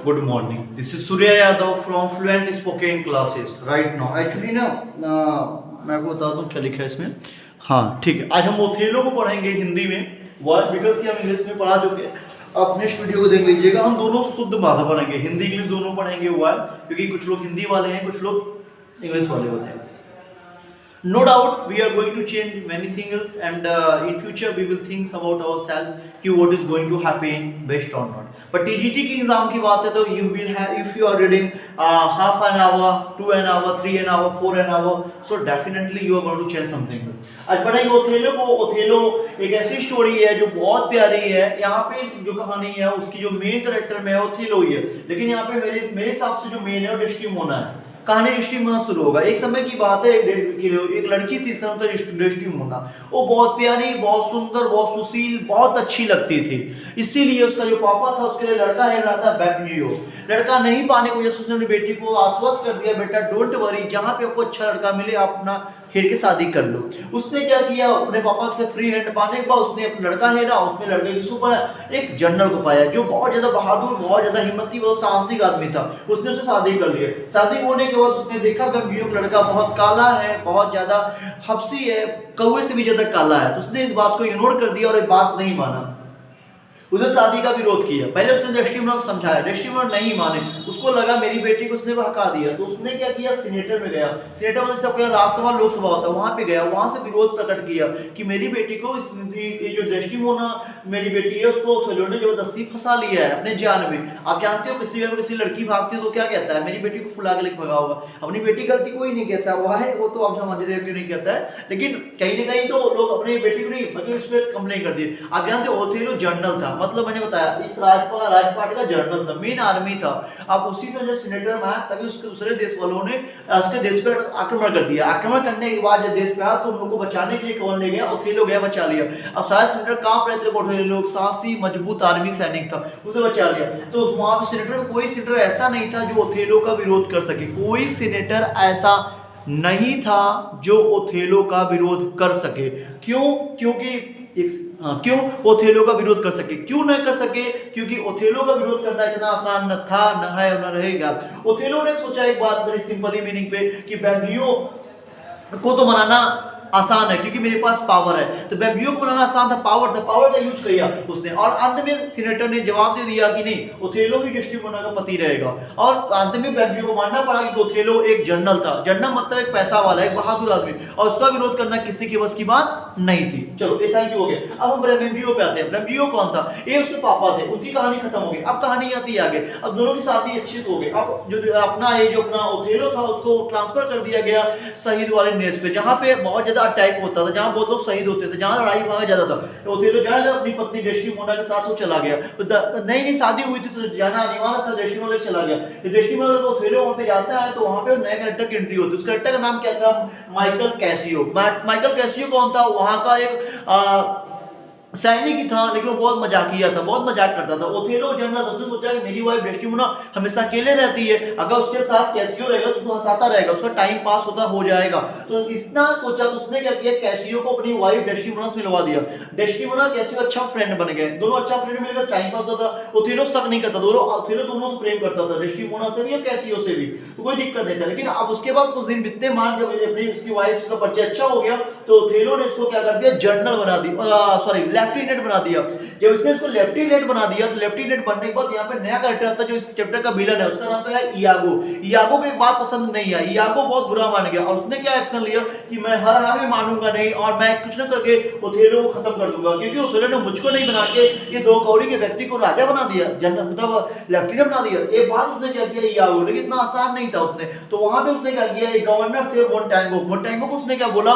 Good morning. This is Surya Yadav from Fluent Spoken Classes. Right now, actually ना मैं आपको बता दूं क्या लिखा है इसमें. हाँ ठीक है. आज हम ओथेलो को पढ़ेंगे हिंदी में. वर्ड बिकॉज कि हम इंग्लिश में पढ़ा चुके हैं. आप नेक्स्ट वीडियो को देख लीजिएगा. हम दोनों शुद्ध भाषा पढ़ेंगे, हिंदी इंग्लिश दोनों पढ़ेंगे. हुआ क्योंकि कुछ लोग हिंदी वाले हैं, कुछ लोग इंग्लिश वाले होते हैं. No doubt we are going to change many things and in future we will think about ourselves कि what is going to happen best or not. But TGT की एग्जाम की बात है तो you will have, if you are reading half an hour, 2 an hour, 3 an hour, 4 an hour, so definitely you are going to change something. आज पढ़ेंगे Othello को. Othello एक ऐसी स्टोरी है जो बहुत प्यारी है. यहाँ पे जो कहानी है उसकी जो मेन कैरेक्टर में है ओथेलो ही है, लेकिन यहाँ पे मेरे हिसाब से जो मेन है वो डेस्टिमोना है. कहानी डेस्टिमोना शुरू होगा. एक समय की बात है, एक लड़की थी, इसका नाम था डेस्टिमोना. वो बहुत प्यारी, बहुत सुंदर, बहुत सुशील, बहुत अच्छी लगती थी. इसीलिए उसका जो पापा था उसके लिए लड़का है रहा था बेम्बियो. लड़का नहीं पाने की वजह से उसने अपनी बेटी को आश्वस्त कर दिया, बेटा डोंट वरी, जहाँ पे आपको अच्छा लड़का मिले आप अपना हेर के शादी कर लो. उसने क्या किया, अपने पापा से फ्री हैंड पाने के बाद उसने अपना लड़का हेरा. उसने लड़के की सुबह एक जनरल को पाया जो बहुत ज्यादा बहादुर, बहुत ज्यादा हिम्मती, बहुत साहसिक आदमी था. उसने उससे शादी कर लिया. शादी होने के बाद उसने देखा बेम्बियो का लड़का बहुत काला है, बहुत ज्यादा हबसी है, कौवे से भी ज्यादा काला है. तो उसने इस बात को इग्नोर कर दिया और एक बात नहीं माना. उसने शादी का विरोध किया. पहले उसने डेस्टिमोना को समझाया, डेस्टिमोना नहीं माने. उसको लगा मेरी बेटी को उसने बहका दिया. तो उसने क्या किया, सीनेटर में गया. सीनेटर में सबका राज्यसभा लोकसभा होता है, वहां पे गया. वहां से विरोध प्रकट किया कि मेरी बेटी को ये जो डेस्टिमोना मेरी बेटी है उसको ओथेलो ने जबरदस्ती फंसा लिया है अपने जाल में. आप जानते हो किसी अगर किसी लड़की भागती है तो क्या कहता है, मेरी बेटी को फुला के लेके भगा होगा. अपनी बेटी गलती कोई नहीं कहता हुआ है, वो तो आप समझ रहे हो क्यों नहीं कहता है, लेकिन कहीं ना कहीं तो लोग अपनी बेटी को नहीं मतलब इस पर कंप्लेन कर दिए. आप जानते हो ओथेलो जनरल था, मतलब मैंने बताया इस राजपाट का जनरल था, मेन आर्मी था. अब उसी से जब सीनेटर में आया तभी उसके दूसरे देश वालों ने उसके देश पर आक्रमण कर दिया. आक्रमण करने के बाद जब देश पे आया तो उन लोगों को बचाने के लिए कौन ले गया, ओथेलो गया, बचा लिया. अब सारे सीनेटर कांप रहे थे, ओथेलो साहसी मजबूत आर्मी सैनिक था, उसे बचा लिया. तो वहां पे सीनेटर में कोई सीनेटर ऐसा नहीं था जो ओथेलो का विरोध कर सके. कोई सीनेटर ऐसा नहीं था जो ओथेलो का विरोध कर सके. क्यों ओथेलो का विरोध कर सके, क्यों नहीं कर सके, क्योंकि ओथेलो का विरोध करना इतना आसान न था, न है, न रहेगा. ओथेलो ने सोचा एक बात बड़ी सिंपली मीनिंग पे कि बेम्बियो को तो मनाना आसान है क्योंकि मेरे पास पावर है. तो बेम्बियो को बनाना आसान था, पावर था, पावर का यूज किया उसने. और अंत में सीनेटर ने जवाब दे दिया कि नहीं, ओथेलो ही डेस्टिमोना का पति रहेगा. और अंत में बेम्बियो को मानना पड़ा कि ओथेलो एक जनरल था. जनरल मतलब एक पैसा वाला, एक बहादुर आदमी, और उसका विरोध करना किसी के बस की बात नहीं थी. चलो ये थैंक यू हो गया. अब हम बेम्बियो पे आते हैं. बेम्बियो कौन था, ये उसके पापा थे. उसकी कहानी खत्म हो गई. अब कहानी आती है आगे. अब दोनों की शादी अच्छी से हो गई. अब जो अपना ओथेलो था उसको ट्रांसफर कर दिया गया शहीद वाले नेस पे, जहाँ पे बहुत ज्यादा अटैक होता था, जहां बहुत लोग शहीद होते थे, जहां लड़ाई भागा ज्यादा था. तो ओथेलो जाने अपनी पत्नी डेस्टिमोना के साथ वो चला गया. तो नई शादी हुई थी तो जाना अनिवार्य था. डेस्टिमोना चला गया. तो डेस्टिमोना को ओथेलो वहां पे जाता है तो वहां पे नए कैरेक्टर की एंट्री होती है. उस कैरेक्टर का नाम क्या था, माइकल कैसियो. माइकल कैसियो कौन था, वहां का एक सैनिक ही था, लेकिन वो बहुत मजाकिया था, बहुत मजाक करता था. ओथेलो जनरल, उसने सोचा कि मेरी वाइफ डेस्टिमोना हमेशा अकेले रहती है, अगर उसके साथ कैसियो रहेगा तो उसको हंसाता रहेगा, उसका टाइम पास होता हो जाएगा. तो इतना सोचा तो उसने क्या किया, कैसियो को अपनी वाइफ डेस्टिमोना से मिलवा दिया. डेस्टिमोना कैसियो अच्छा फ्रेंड बन गए. दोनों अच्छा फ्रेंड मिलकर टाइम पास होता था. ओथेलो शक नहीं करता, ओथेलो दोनों से प्रेम करता था, डेस्टिमोना से भी और कैसियो से भी, तो कोई दिक्कत नहीं था. लेकिन अब उसके बाद कुछ दिन बीतते, मान जब अपनी उसकी वाइफ का परिचय अच्छा हो गया तो ओथेलो ने इसको क्या कर दिया, जनरल बना दिया, सॉरी लेफ्टिनेंट बना दिया. जब इसने इसको लेफ्टिनेंट बना दिया तो लेफ्टिनेंट बनने के बाद यहाँ पे नया कैरेक्टर आता है जो इस चैप्टर का विलन है. उसका नाम है इयागो. इयागो को एक बात पसंद नहीं आई. इयागो बहुत बुरा मान गया और उसने क्या एक्शन लिया कि मैं हर हाल में मानूंगा नहीं और मैं कुछ न करके ओथेलो को खत्म कर दूंगा, क्योंकि ओथेलो ने मुझको नहीं बना के ये दो कौड़ी के व्यक्ति को राजा बना दिया, जनरल मतलब लेफ्टिनेंट बना दिया. एक बात उसने क्या किया इयागो, लेकिन इतना आसान नहीं था उसने. तो वहां पे उसने क्या किया, एक गवर्नर थे मोंटेगो को उसने क्या बोला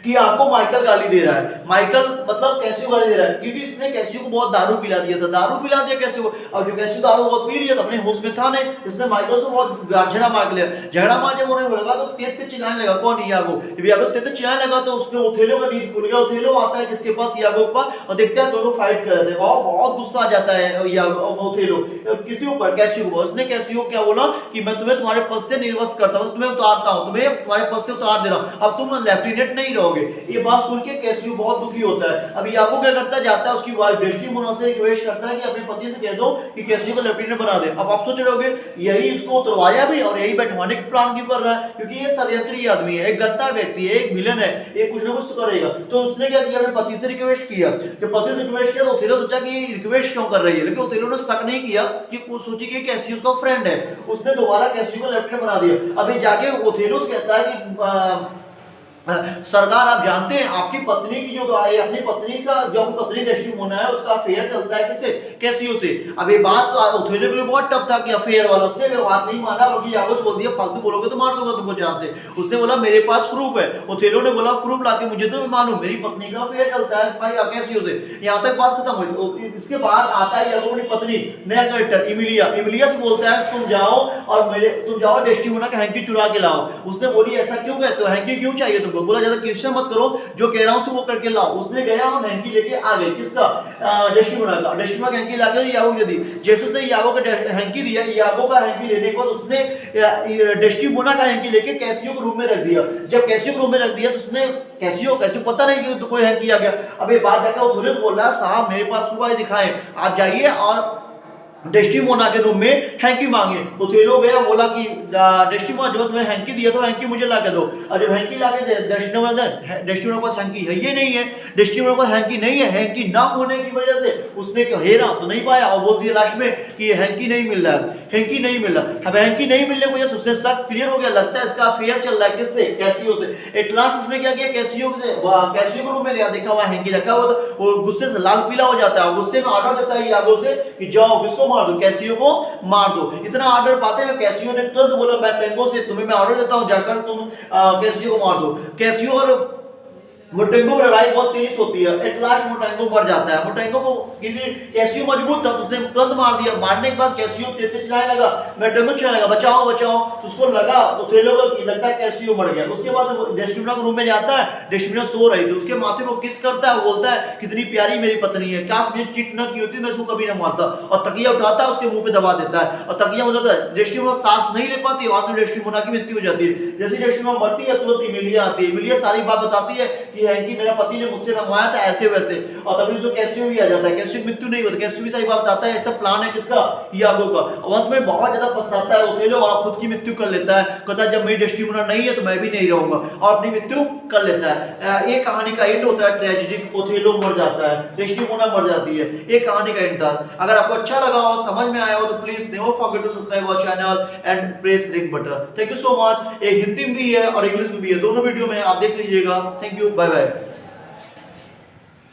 कि आपको माइकल गाली दे रहा है. माइकल मतलब कैसियो गाली दे रहा है क्योंकि इसने कैसियो को बहुत दारू पिला दिया था. दारू पिला दिया कैसियो को. अब जो कैसियो दारू बहुत पी लिया था, अपने होश में था नहीं, इसने माइकल से बहुत झगड़ा मार लिया. झगड़ा मार जब उन्हें लगा तो तेज चिल्लाने लगा. कौन, इयागो. जब इयागो तेज चिल्लाने लगा तो उसने ओथेलो का नींद खुल गया. ओथेलो आता है किसके पास, इयागो के पास, और देखते हैं दोनों फाइट कर रहे थे. और बहुत गुस्सा आ जाता है ओथेलो किसके ऊपर, कैसियो को. उसने कैसियो क्या बोला कि मैं तुम्हें तुम्हारे पद से निर्वस्त करता हूं, तुम्हें उतारता हूं, तुम्हें तुम्हारे पद से उतार दे रहा हूं, अब तुम लेफ्टिनेंट नहीं रहोगे. ये बात सुन के कैसियो बहुत दुखी होता है। अभी यागो क्या करता है, जाता है उसकी वाइफ डेस्टिमोना से रिक्वेस्ट करता है कि अपने पति से कह दो कि कैसियो को लेफ्टिनेंट बना दे। अब आप सोच रहे होगे यही इसको उतरवाया भी और यही बैठवाने का प्लान क्यों कर रहा है, क्योंकि ये षड्यंत्री आदमी है, एक गद्दा व्यक्ति है, एक विलन है, ये कुछ ना कुछ तो करेगा। तो उसने क्या किया, अपने पति से रिक्वेस्ट किया। जब पति से रिक्वेस्ट किया तो ओथेलो सोचा कि रिक्वेस्ट क्यों कर रही है, लेकिन ओथेलो ने शक नहीं किया कि सोची कि कैसियो उसका फ्रेंड है, उसने दोबारा कैसियो को लेफ्टिनेंट बना दिया। अभी जाके ओथेलो कहता है कि सरकार आप जानते हैं आपकी पत्नी की जो अपनी पत्नी सा जो अपनी पत्नी डेस्टिमोना है उसका अफेयर चलता है किससे, कैसियो से। अब ये बात तो ओथेलो के लिए बहुत टफ था कि अफेयर वाला, उसने बात नहीं माना बल्कि यागो से बोल दिया फालतू बोलोगे तो मार दूंगा तुमको जान से। उसने बोला मेरे पास प्रूफ है। ओथेलो ने बोला प्रूफ लाके मुझे तो मैं मानूं, मेरी पत्नी का अफेयर चलता है भाई कैसियो से। यहाँ तक बात खत्म हुई। इसके बाद आता है यागो अपनी पत्नी, नया कैरेक्टर इमिलिया से बोलता है तुम जाओ डेस्टिमोना का हैंकी चुरा के लाओ। उसने बोली ऐसा क्यों कहते हो, हैंकी क्यों चाहिए तुमको, बोला ज्यादा क्वेश्चन मत करो, जो कह रहा हूं वो करके लाओ। उसने गया और हैंकी लेके आ गई, किसका, डेस्टिमोना का। डेस्टिमोना का हैंकी लाके यागो को दे दी। जैसे उसने यागो का हैंकी दिया, यागो का हैंकी लेने के बाद उसने डेस्टिमोना का हैंकी लेके कैसियो के रूम में रख दिया। जब कैसियो के रूम में रख दिया तो उसने कैसियो पता नहीं कि तो कोई हैंकी आ गया। अब ये बात जाकर ओथेलो बोल रहा है साहब मेरे पास प्रूफ दिखाएं, आप जाइए और डेस्टिमोना के रूम में हैंकी मांगे। ओथेलो गया, बोला कि डेस्टिमोना जब तुम्हें हैंकी दिया तो हैंकी मुझे ला के दो। और जब हैंकी ला के डेस्टिमोना के पास हैंकी है ये नहीं है, डेस्टिमोना के पास हैंकी नहीं है। हैंकी ना होने की वजह से उसने हेरा तो नहीं पाया और बोल दिया लास्ट में कि ये हैंकी नहीं मिल रहा है, हैंकी नहीं मिल रहा। अब हैंकी नहीं मिलने की वजह से उसने सब क्लियर हो गया, लगता है इसका अफेयर चल रहा है किससे, कैसियो से। एट लास्ट उसने क्या किया, कैसियो के रूम में गया, देखा वहां हैंकी रखा हुआ था और गुस्से से लाल पीला हो जाता है। गुस्से में ऑर्डर देता है यागो से कि जाओ किसको मार दो, कैसियो को मार दो। इतना ऑर्डर पाते हैं कैसियो ने तुरंत बोला मैं टेंगो से तुम्हें मैं ऑर्डर देता हूं जाकर तुम कैसियो को मार दो। कैसियो और मोटेंगो में लड़ाई बहुत तेज होती है। एट लास्ट मोटेंगो मर जाता है। मोटेंगो को क्योंकि कैसियो मजबूत था तो उसने तुरंत मार दिया। मारने के बाद कैसियो तेज चिल्लाने लगा, मोटेंगो चिल्लाने लगा बचाओ बचाओ, तो उसको लगा ओथेलो को लगता है कैसियो मर गया। उसके बाद डेस्टिमोना के रूम में जाता है, डेस्टिमोना सो रही थी, उसके माथे पर किस करता है, बोलता है कितनी प्यारी मेरी पत्नी है, काश मुझे चीट न की होती मैं इसको कभी न मारता। और तकिया उठाता है उसके मुंह पे दबा देता है और तकिया में जाता है। डेस्टिमोना सांस नहीं ले पाती, बाद में डेस्टिमोना की मृत्यु हो जाती है। जैसे डेस्टिमोना मरती है तुरंत इमिलिया आती है। इमिलिया सारी बात बताती है कि हैंकी मेरा पति मुझसे मंगवाया था ऐसे वैसे, और तभी तो कैसियो भी आ जाता है। कैसियो की मृत्यु नहीं होती, कैसियो भी सारी बात बताता है, ऐसा प्लान है किसका, यागो का। अंत में बहुत ज्यादा पछताता है ओथेलो और खुद की मृत्यु कर लेता है। कहता है जब मेरी डेस्टिमोना नहीं है तो मैं भी नहीं रहूंगा, और अपनी मृत्यु कर लेता है। ये कहानी का एंड होता है ट्रेजेडिक, ओथेलो मर जाता है, डेस्टिमोना मर जाती है। ये कहानी का एंड था। अगर आपको अच्छा लगा हो, समझ में आया हो तो please never forget to subscribe our channel and press ring button. Thank you so much. ये हिंदी में भी है और इंग्लिश में भी है, दोनों वीडियो में आप देख लीजिएगा। Thank you, bye bye.